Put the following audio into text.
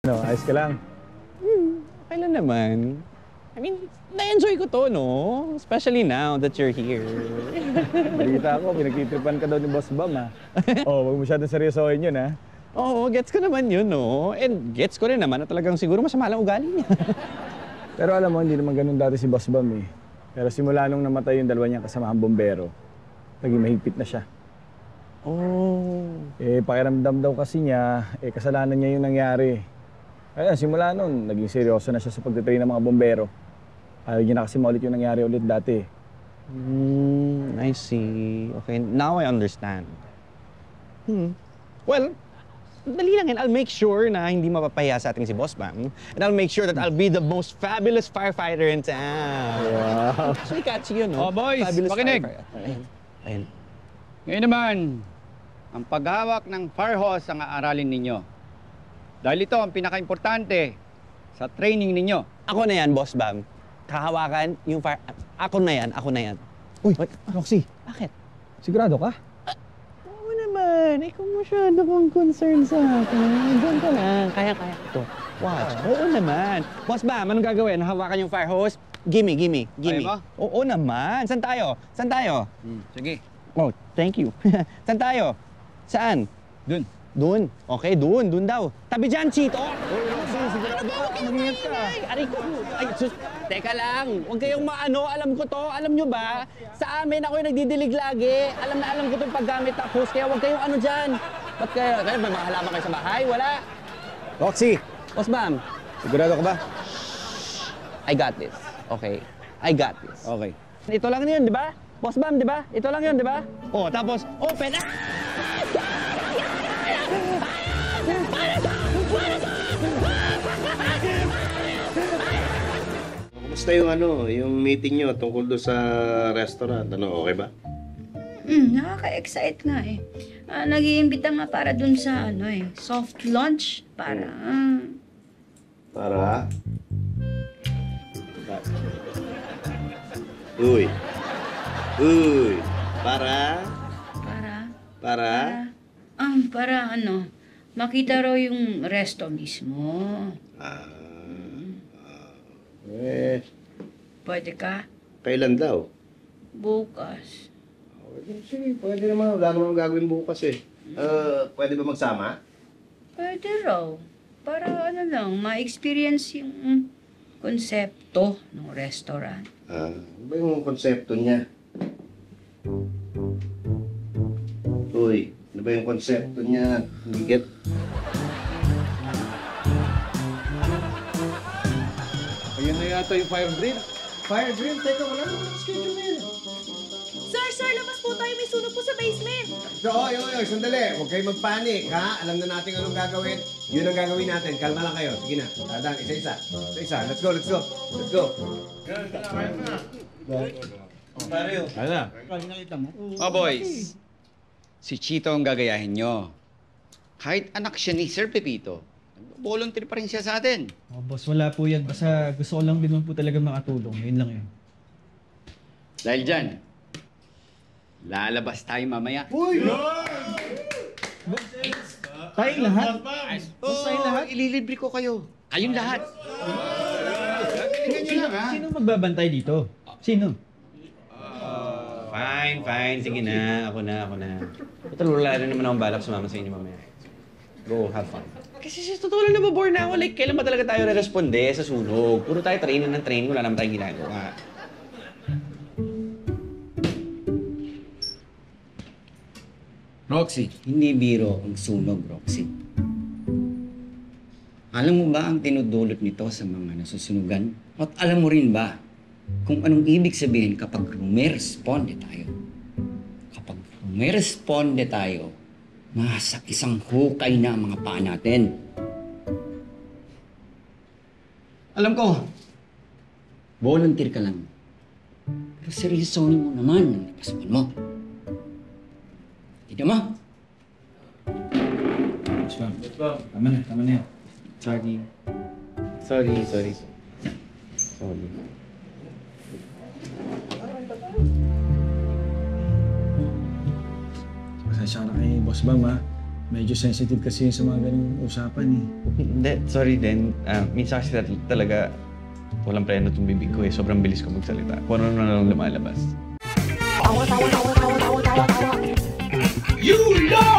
No, ayos ka lang. Okay lang naman. I mean, na-enjoy ko to, no? Especially now that you're here. Balita ko, pinagtitripan ka daw ni Boss Bam, ha? Oh, wag masyadong seryosohin yun, ha? Oo, gets ko naman yun, no? And gets ko rin naman na talagang siguro masama lang ugali niya. Pero alam mo, hindi naman ganun dati si Boss Bam, eh. Pero simula nung namatay yung dalawa niyang kasamahang bombero, naging mahigpit na siya. Oh. Eh, pakiramdam daw kasi niya, kasalanan niya yung nangyari. Kaya simula nun, naging seryoso na siya sa pagtitrain ng mga bombero. Ayaw niya na kasi maulit yung nangyari ulit dati. I see. Okay, now I understand. Well, dali lang yan. I'll make sure na hindi mapapahiya sa ating si Boss Bam. And I'll make sure that I'll be the most fabulous firefighter in town. Wow. Actually, catchy yun, no? Oh, boys, Fabulous makinig. Ayun. Ayun. Ngayon naman, ang paghawak ng fire hose ang aaralin ninyo. Dahil ito ang pinaka-importante sa training ninyo. Ako na yan, Boss Bam. Kahawakan yung fire... Ako na yan, ako na yan. Uy, Roxy, Bakit? sigurado ka? Oo naman. Ikaw masyado kang concern sa akin. Diyan ka lang. Kaya-kaya ko to. Watch. Oo naman. Boss Bam, anong gagawin? Hawakan yung fire hose? Gimme. Kaya mo? Oo naman. Saan tayo? Sige. Oh, thank you. Saan tayo? Saan? Dun. Doon. Okay, doon daw. Tabi dyan, Chito! Mag-ingat ka. Aray ko. Ay, sus. Teka lang. Huwag kayong maano. Alam ko to. Alam nyo ba? Sa amin, ako yung nagdidilig lagi. Alam ko itong paggamit ng hose. Kaya huwag kayong ano dyan. Ba't kayo? May mga halaman kayo sa bahay? Wala. Roxy, Boss Bam, sigurado ka ba? I got this. Okay. I got this. Okay. Ito lang yun, di ba? Boss Bam, di ba? Ito lang yun, di ba? Oh, tapos, open. Kumusta yung yung meeting nyo tungkol doon sa restaurant? Okay ba? Nakaka-excite nga eh. Nag-iimbita nga para dun sa soft launch. Para, Para? Uy. Para? para makita raw yung resto mismo. Pwede ka? Kailan daw? Bukas. Sige, pwede naman. Wala naman gagawin bukas eh. Pwede ba magsama? Pwede raw. Para ma-experience yung konsepto ng restaurant. Ano ba yung konsepto niya? Uy, ano ba yung konsepto niya? Hindi get? Ayun na yata yung fire drill. Fire drill? Teka, wala naman schedule na yun. Sir, labas po tayo. May sunog po sa basement. So, sandali. Huwag kayong mag-panic, ha? Alam na natin anong gagawin. Yun ang gagawin natin. Kalma lang kayo. Sige na. Dadan, isa-isa. Isa-isa. Let's go. Oh, boys. Si Chito ang gagayahin nyo. Kahit anak siya ni Sir Pepito, volunteer pa rin siya sa atin. Oh, boss, wala po yan. Basta gusto ko lang din po talaga makatulong. Yun lang yun. Dahil dyan, lalabas tayo mamaya. Uy! Tayong lahat? Ililibre ko kayo. Kayong lahat. Sino magbabantay dito? Sino? Fine. Sige na. Ako na. Ito, wala rin naman akong balak sumama sa inyo mamaya. Go, have fun. Kasi sa totoo lang nababore na ako. Like, kailan ba talaga tayo re-responde sa sunog? Puro tayo training. Wala naman tayong ginagawa. Roxy, hindi biro ang sunog, Roxy. Alam mo ba ang tinudulot nito sa mga nasusunugan? At alam mo rin ba kung anong ibig sabihin kapag rumeresponde tayo? Kapag rumeresponde tayo, nasa isang hukay na ang mga paa natin. Alam ko, volunteer ka lang. Pero seryosohin mo naman ang napasukan mo. Hindi mo? Tama na yan. Sorry. Pasensya ka na kay Boss Bam, ha? Medyo sensitive kasi yun sa mga ganung usapan eh. Hindi, sorry din. Minsan kasi talaga walang preno itong bibig ko eh. Sobrang bilis ko magsalita. Kung ano na lang lumalabas. You know